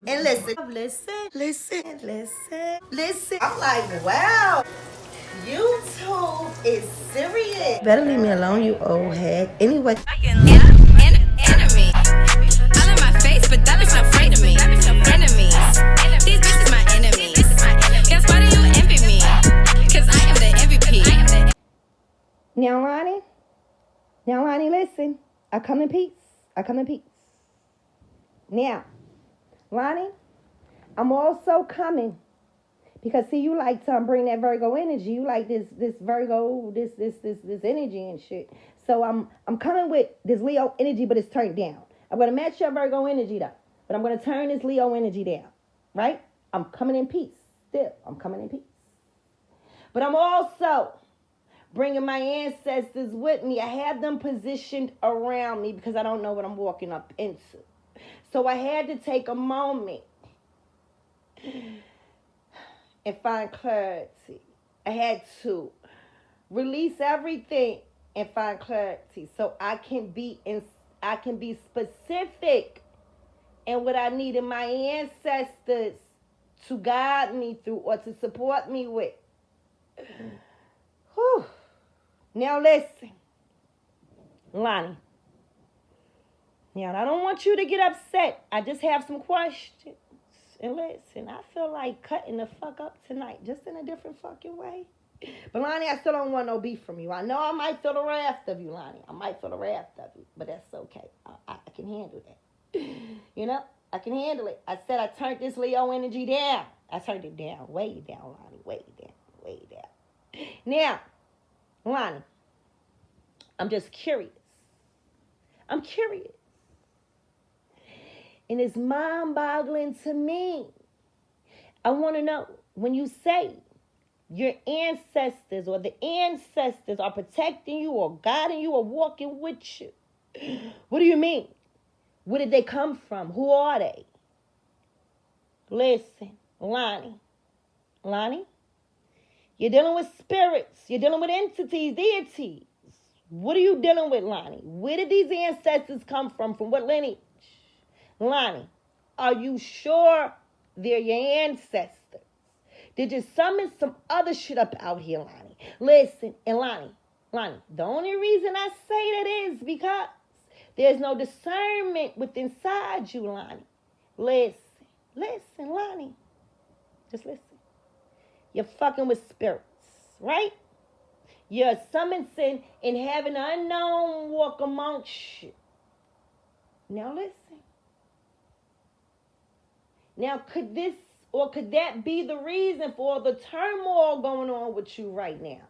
And listen. I'm like, wow, YouTube is serious. Better leave me alone, you old head. Anyway. Enemy. All in my face, but that is not afraid of me. Enemies. These bitches my enemies. Guess why do you envy me? Cause I am the MVP. Now Lonnie, listen. I come in peace. Now, Lonnie, I'm also coming because see, you like to bring that Virgo energy. You like this Virgo, this energy and shit. So I'm coming with this Leo energy, but it's turned down. I'm gonna match your Virgo energy though, but I'm gonna turn this Leo energy down. Right? I'm coming in peace. Still, I'm coming in peace. But I'm also bringing my ancestors with me. I have them positioned around me because I don't know what I'm walking up into. So I had to take a moment and find clarity. I had to release everything and find clarity so I can be specific in what I need in my ancestors to guide me through or to support me with. Whew. Now listen, Lonnie. Now I don't want you to get upset. I just have some questions. And listen, I feel like cutting the fuck up tonight, just in a different fucking way. But Lonnie, I still don't want no beef from you. I know I might feel the wrath of you, Lonnie. I might feel the wrath of you, but that's okay. I can handle that. You know, I can handle it. I said I turned this Leo energy down. I turned it down, way down, Lonnie, way down. Now, Lonnie, I'm just curious. And it's mind-boggling to me. I want to know, when you say your ancestors or the ancestors are protecting you or guiding you or walking with you, what do you mean? Where did they come from? Who are they? Listen, Lonnie, you're dealing with spirits. You're dealing with entities, deities. What are you dealing with, Lonnie? Where did these ancestors come from? From what lineage? Lonnie, are you sure they're your ancestors? Did you summon some other shit up out here, Lonnie? Listen, and Lonnie, the only reason I say that is because there's no discernment within inside you, Lonnie. Listen, Lonnie. Just listen. You're fucking with spirits, right? You're summoning and having an unknown walk amongst you. Now listen. Now, could that be the reason for all the turmoil going on with you right now?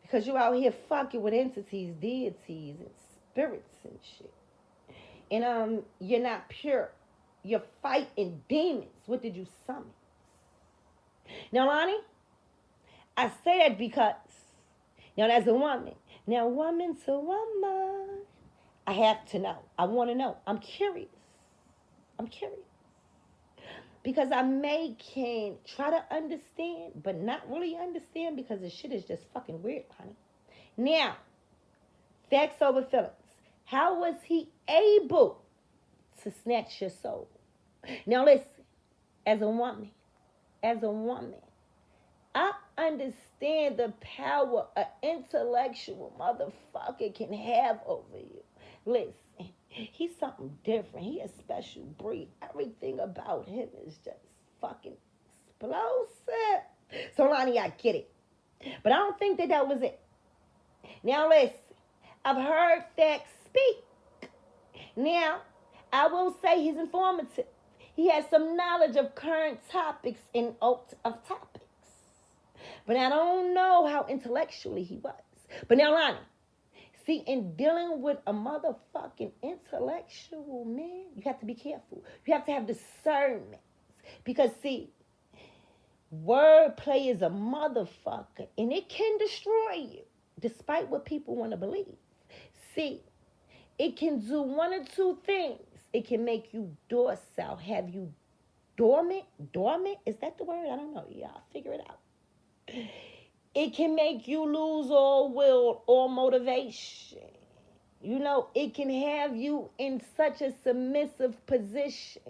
Because you out here fucking with entities, deities, and spirits and shit. And you're not pure. You're fighting demons. What did you summon? Now, Lonnie, I say that because, now as a woman, woman to woman, I have to know. I want to know. I'm curious. Because I can try to understand, but not really understand because the shit is just fucking weird, honey. Now, facts over feelings. How was he able to snatch your soul? Now listen, as a woman, I understand the power an intellectual motherfucker can have over you. Listen. He's something different. He a special breed. Everything about him is just fucking explosive. So, Lonnie, I get it. But I don't think that was it. Now, listen. I've heard facts speak. Now, I will say he's informative. He has some knowledge of current topics and of topics. But I don't know how intellectually he was. But now, Lonnie, see, in dealing with a motherfucking intellectual man, you have to be careful. You have to have discernment. Because, see, wordplay is a motherfucker, and it can destroy you, despite what people want to believe. See, it can do one or two things. It can make you docile, have you dormant? Is that the word? I don't know. Yeah, I'll figure it out. It can make you lose all will, all motivation. You know, it can have you in such a submissive position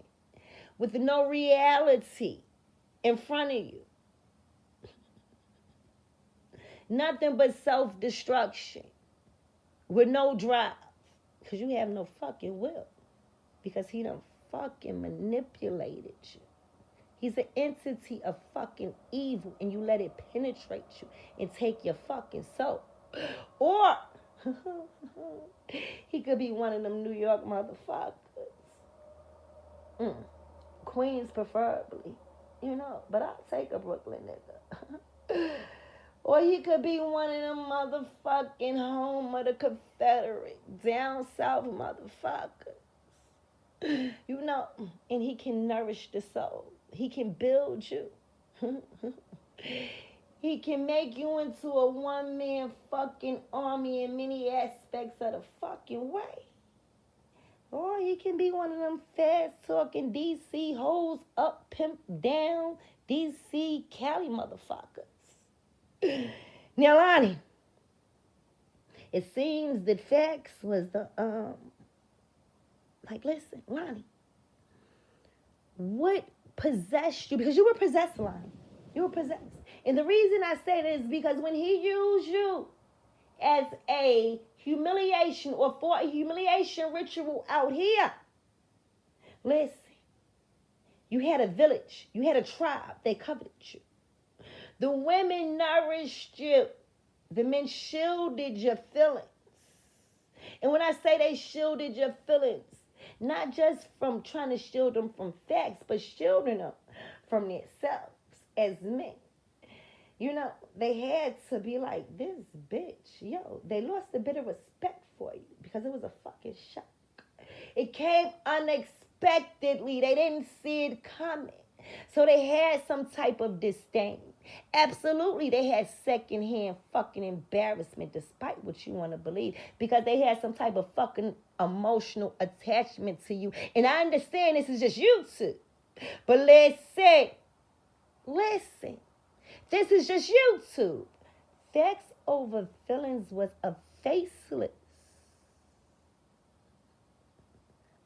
with no reality in front of you. Nothing but self-destruction with no drive. Because you have no fucking will. Because he done fucking manipulated you. He's an entity of fucking evil, and you let it penetrate you and take your fucking soul. Or he could be one of them New York motherfuckers. Queens preferably, you know, but I'll take a Brooklyn nigga. Or he could be one of them motherfucking home of the Confederate, down south motherfuckers. You know, and he can nourish the soul. He can build you. He can make you into a one-man fucking army in many aspects of the fucking way. Or he can be one of them fast-talking DC hoes up, pimp down, DC Cali motherfuckers. Now, Lonnie, it seems that Fax was the, like, listen, Lonnie, what possessed you? Because you were possessed, Lonnie. You were possessed. And the reason I say this is because when he used you as a humiliation or for a humiliation ritual out here, listen, you had a village. You had a tribe. They coveted you. The women nourished you. The men shielded your feelings. And when I say they shielded your feelings, not just from trying to shield them from facts, but shielding them from themselves as men. You know, they had to be like, this bitch, yo. They lost a bit of respect for you because it was a fucking shock. It came unexpectedly. They didn't see it coming. So they had some type of disdain. Absolutely, they had secondhand fucking embarrassment, despite what you want to believe, because they had some type of fucking emotional attachment to you. And I understand this is just YouTube. But listen, this is just YouTube. Facts over feelings was a faceless,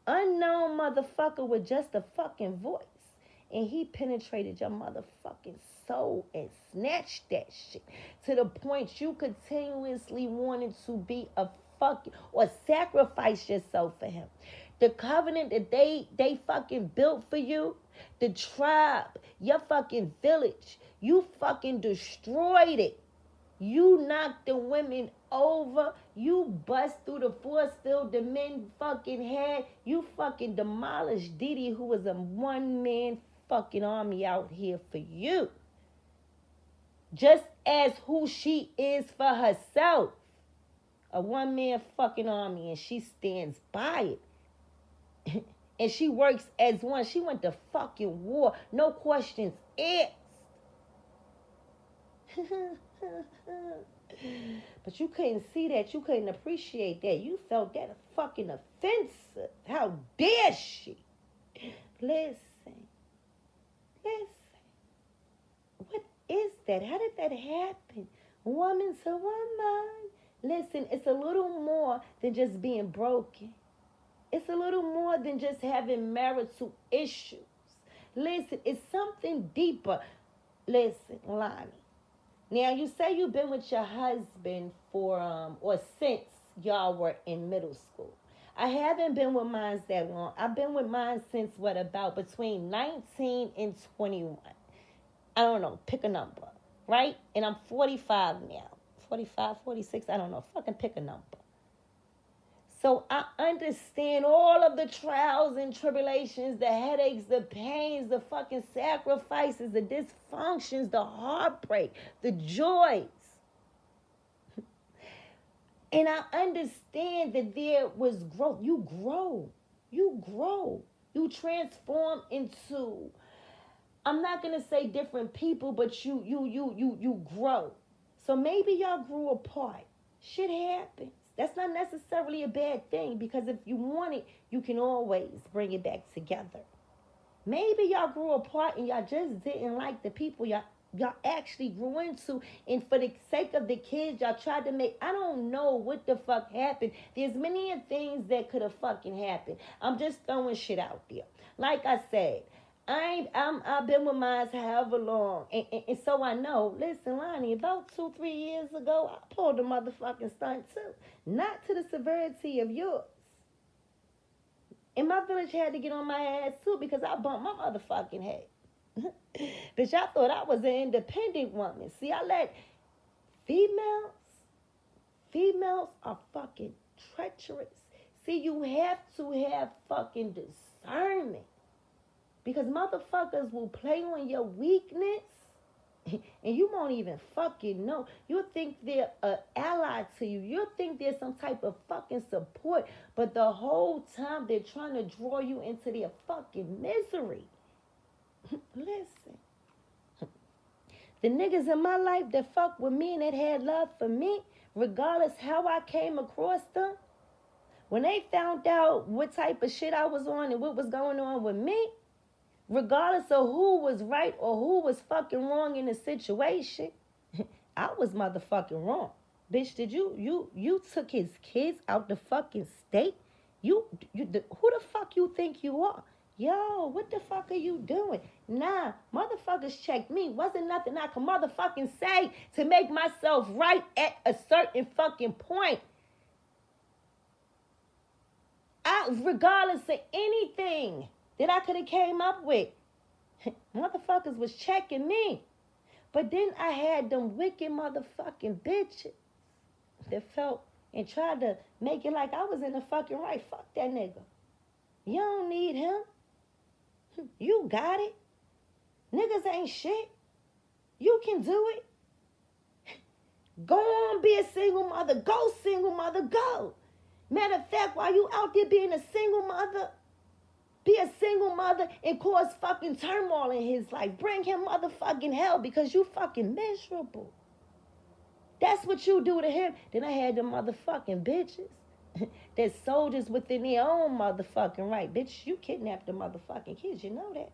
unknown motherfucker with just a fucking voice. And he penetrated your motherfucking soul and snatched that shit to the point you continuously wanted to be a fucking or sacrifice yourself for him. The covenant that they fucking built for you, the tribe, your fucking village, you fucking destroyed it. You knocked the women over. You bust through the force field the men fucking had. You fucking demolished Didi, who was a one-man fucking army out here for you. Just as who she is for herself. A one-man fucking army, and she stands by it. And she works as one. She went to fucking war. No questions asked. But you couldn't see that. You couldn't appreciate that. You felt that fucking offensive. How dare she? Listen. What is that? How did that happen? Woman to woman. Listen, it's a little more than just being broken. It's a little more than just having marital issues. Listen, it's something deeper. Listen, Lonnie. Now, you say you've been with your husband for, or since y'all were in middle school. I haven't been with mine that long. I've been with mine since, about between 19 and 21. I don't know, pick a number, right? And I'm 45 now. 45, 46, I don't know. Fucking pick a number. So I understand all of the trials and tribulations, the headaches, the pains, the fucking sacrifices, the dysfunctions, the heartbreak, the joys. And I understand that there was growth. You grow. You transform into, I'm not going to say different people, but you grow. So maybe y'all grew apart. Shit happens. That's not necessarily a bad thing, because if you want it, you can always bring it back together. Maybe y'all grew apart and y'all just didn't like the people y'all y'all actually grew into, and for the sake of the kids, y'all tried to make. I don't know what the fuck happened. There's many things that could have fucking happened. I'm just throwing shit out there. Like I said, I've been with mine however long, and so I know. Listen, Lonnie, about 2-3 years ago, I pulled a motherfucking stunt too, not to the severity of yours. And my village had to get on my ass too because I bumped my motherfucking head. Bitch, I thought I was an independent woman. See, I let females are fucking treacherous. See, you have to have fucking discernment. Because motherfuckers will play on your weakness and you won't even fucking know. You'll think they're an ally to you. You'll think there's some type of fucking support. But the whole time they're trying to draw you into their fucking misery. Listen. The niggas in my life that fuck with me and that had love for me, regardless how I came across them, when they found out what type of shit I was on and what was going on with me, regardless of who was right or who was fucking wrong in the situation, I was motherfucking wrong. Bitch, did you took his kids out the fucking state? Who the fuck you think you are? Yo, what the fuck are you doing? Nah, motherfuckers checked me. Wasn't nothing I could motherfucking say to make myself right at a certain fucking point. Regardless of anything that I could have came up with, motherfuckers was checking me. But then I had them wicked motherfucking bitches that felt and tried to make it like I was in the fucking right. Fuck that nigga. You don't need him. You got it. Niggas ain't shit. You can do it. Go on, be a single mother. Go, single mother, go. Matter of fact, while you out there being a single mother, be a single mother and cause fucking turmoil in his life. Bring him motherfucking hell because you fucking miserable. That's what you do to him. Then I had the motherfucking bitches. They're soldiers within their own motherfucking right. Bitch, you kidnapped the motherfucking kids. You know that.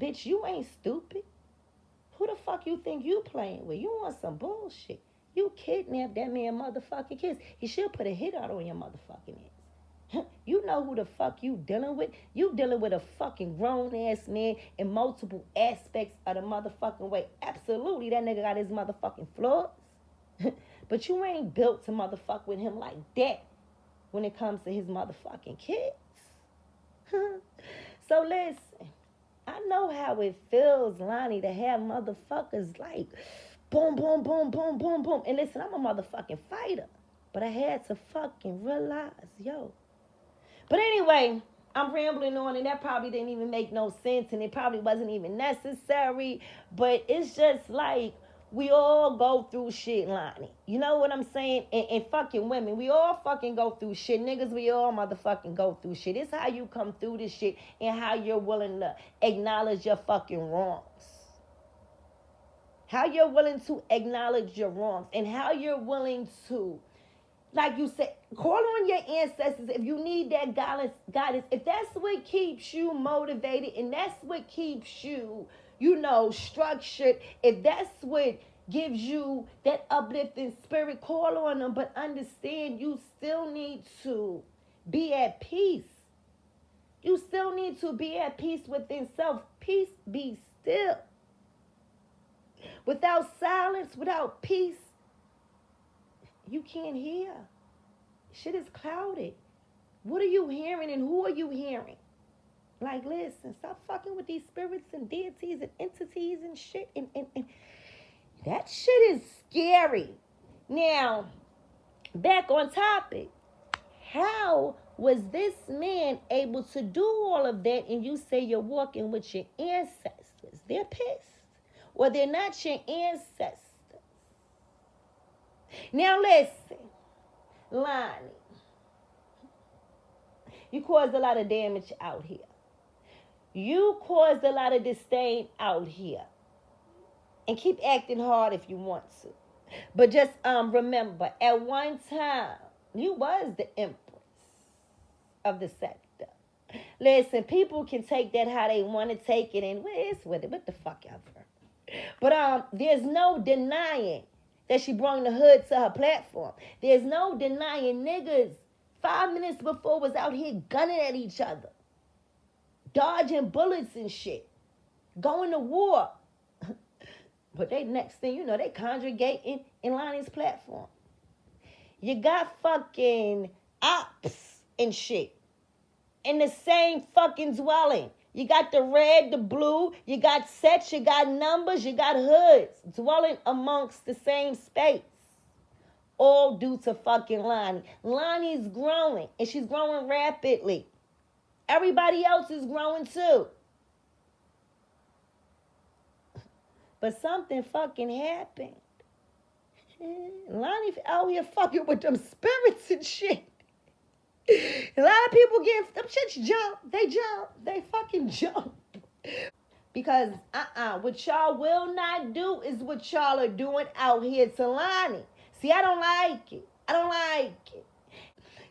Bitch, you ain't stupid. Who the fuck you think you playing with? You want some bullshit. You kidnapped that man motherfucking kids. He should put a hit out on your motherfucking ass. You know who the fuck you dealing with? You dealing with a fucking grown-ass man in multiple aspects of the motherfucking way. Absolutely, that nigga got his motherfucking flaws. But you ain't built to motherfuck with him like that when it comes to his motherfucking kids. So listen, I know how it feels, Lonnie, to have motherfuckers like boom, boom, boom, boom, boom, boom. And listen, I'm a motherfucking fighter. But I had to fucking realize, yo. But anyway, I'm rambling on, and that probably didn't even make no sense, and it probably wasn't even necessary. But it's just like, we all go through shit, Lonnie. You know what I'm saying? And fucking women, we all fucking go through shit. Niggas, we all motherfucking go through shit. It's how you come through this shit and how you're willing to acknowledge your fucking wrongs. How you're willing to acknowledge your wrongs and how you're willing to, like you said, call on your ancestors if you need that guidance. If that's what keeps you motivated and that's what keeps you, structured, if that's what gives you that uplifting spirit, call on them. But understand, you still need to be at peace. You still need to be at peace within self. Peace, be still. Without silence, without peace, you can't hear. Shit is clouded. What are you hearing and who are you hearing? Like, listen, stop fucking with these spirits and deities and entities and shit. And that shit is scary. Now, back on topic. How was this man able to do all of that and you say you're walking with your ancestors? They're pissed. Or they're not your ancestors. Now, listen, Lonnie. You caused a lot of damage out here. You caused a lot of disdain out here. And keep acting hard if you want to. But just remember, at one time, you was the empress of the sector. Listen, people can take that how they want to take it, and it's with it. What the fuck ever. But there's no denying that she brought the hood to her platform. There's no denying niggas 5 minutes before was out here gunning at each other, dodging bullets and shit, going to war. But they next thing you know, they congregating in Lonnie's platform. You got fucking ops and shit in the same fucking dwelling. You got the red, the blue, you got sets, you got numbers, you got hoods dwelling amongst the same space. All due to fucking Lonnie. Lonnie's growing, and she's growing rapidly. Everybody else is growing too. But something fucking happened. Lonnie out here fucking with them spirits and shit. A lot of people get them shits jump. They fucking jump. Because what y'all will not do is what y'all are doing out here to Lonnie. See, I don't like it.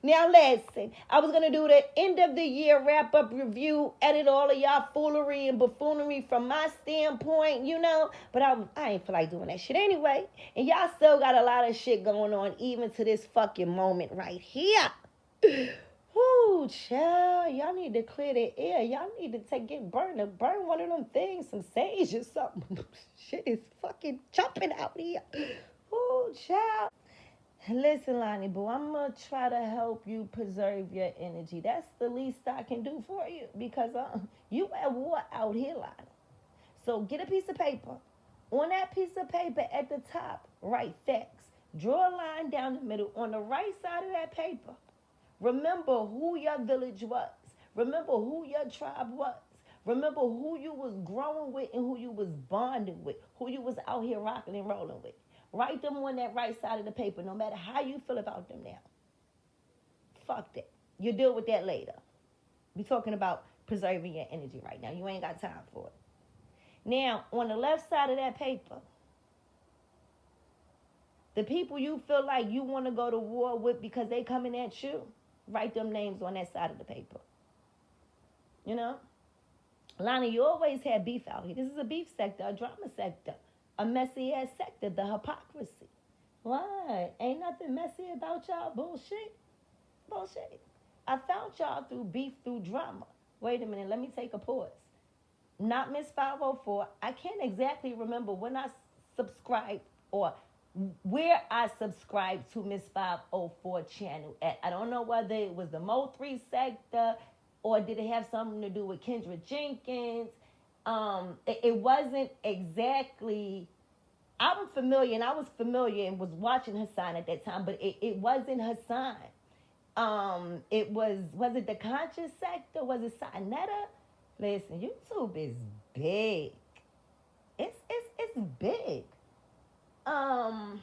Now listen, I was going to do the end of the year wrap up review, edit all of y'all foolery and buffoonery from my standpoint, you know, but I ain't feel like doing that shit anyway. And y'all still got a lot of shit going on even to this fucking moment right here. Ooh, child, y'all need to clear the air. Y'all need to burn one of them things, some sage or something. Shit is fucking jumping out here. Ooh, child. Listen, Lonnie boo, I'm going to try to help you preserve your energy. That's the least I can do for you because you at war out here, Lonnie. So get a piece of paper. On that piece of paper at the top, write facts. Draw a line down the middle. On the right side of that paper, remember who your village was. Remember who your tribe was. Remember who you was growing with and who you was bonding with. Who you was out here rocking and rolling with. Write them on that right side of the paper, no matter how you feel about them now. Fuck that. You deal with that later. We're talking about preserving your energy right now. You ain't got time for it. Now, on the left side of that paper, the people you feel like you want to go to war with because they coming at you, write them names on that side of the paper. You know? Lonnie, you always had beef out here. This is a beef sector, a drama sector. A messy ass sector, the hypocrisy. Why? Ain't nothing messy about y'all. Bullshit. I found y'all through beef, through drama. Wait a minute, let me take a pause. Not Miss 504. I can't exactly remember when I subscribed or where I subscribed to Miss 504 channel at. I don't know whether it was the Mo 3 sector or did it have something to do with Kendra Jenkins. It wasn't exactly, I'm familiar and I was familiar and was watching Hassan at that time, but it wasn't Hassan. It was it the conscious sector? Was it Sinetta? Listen, YouTube is big. It's big. So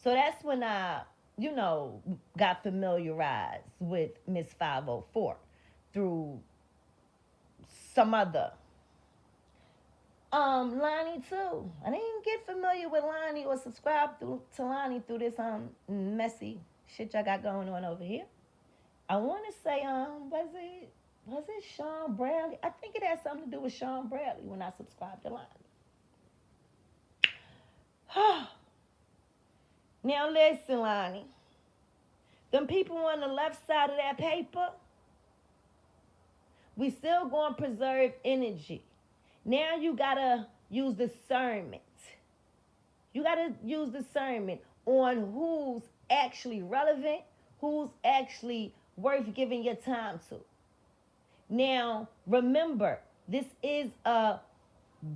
that's when I, got familiarized with Miss 504 through some other. Lonnie too. I didn't get familiar with Lonnie or subscribe to Lonnie through this messy shit y'all got going on over here. I want to say was it Sean Bradley? I think it had something to do with Sean Bradley when I subscribed to Lonnie. Now listen, Lonnie. Them people on the left side of that paper, we still going to preserve energy. Now you got to use discernment. You got to use discernment on who's actually relevant, who's actually worth giving your time to. Now, remember, this is a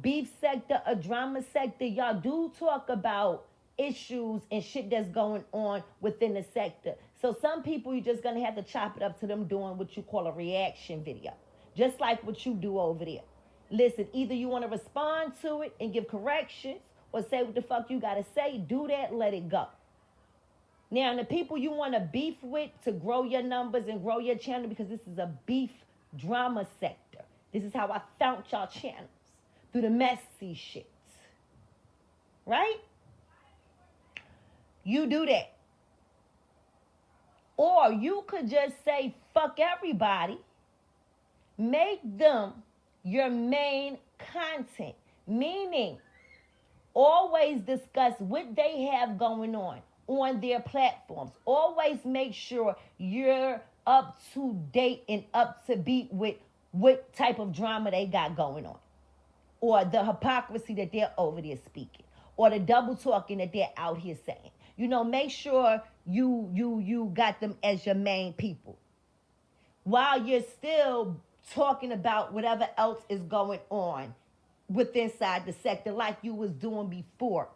beef sector, a drama sector. Y'all do talk about issues and shit that's going on within the sector. So some people, you're just going to have to chop it up to them doing what you call a reaction video. Just like what you do over there. Listen, either you want to respond to it and give corrections or say what the fuck you got to say. Do that, let it go. Now, the people you want to beef with to grow your numbers and grow your channel, because this is a beef drama sector. This is how I found y'all channels. Through the messy shit. Right? You do that. Or you could just say, fuck everybody. Make them your main content. Meaning, always discuss what they have going on their platforms. Always make sure you're up to date and up to beat with what type of drama they got going on, or the hypocrisy that they're over there speaking, or the double talking that they're out here saying. Make sure you got them as your main people, while you're still talking about whatever else is going on with inside the sector, like you was doing before.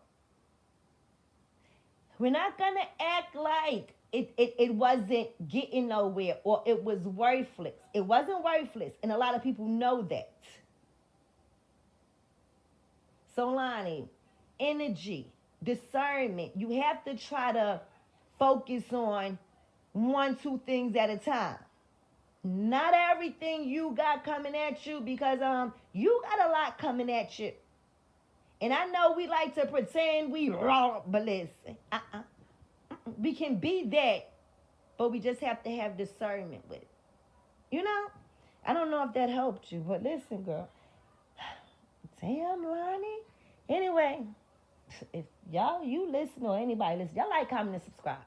We're not gonna act like it wasn't getting nowhere, or it was worthless. It wasn't worthless, and a lot of people know that. So, Lonnie, energy, discernment, you have to try to focus on one, two things at a time. Not everything you got coming at you, because you got a lot coming at you. And I know we like to pretend we raw, but listen, we can be that, but we just have to have discernment with it. I don't know if that helped you, but listen, girl. Damn, Lonnie. Anyway, if you listen, or anybody listen, y'all like, comment, and subscribe.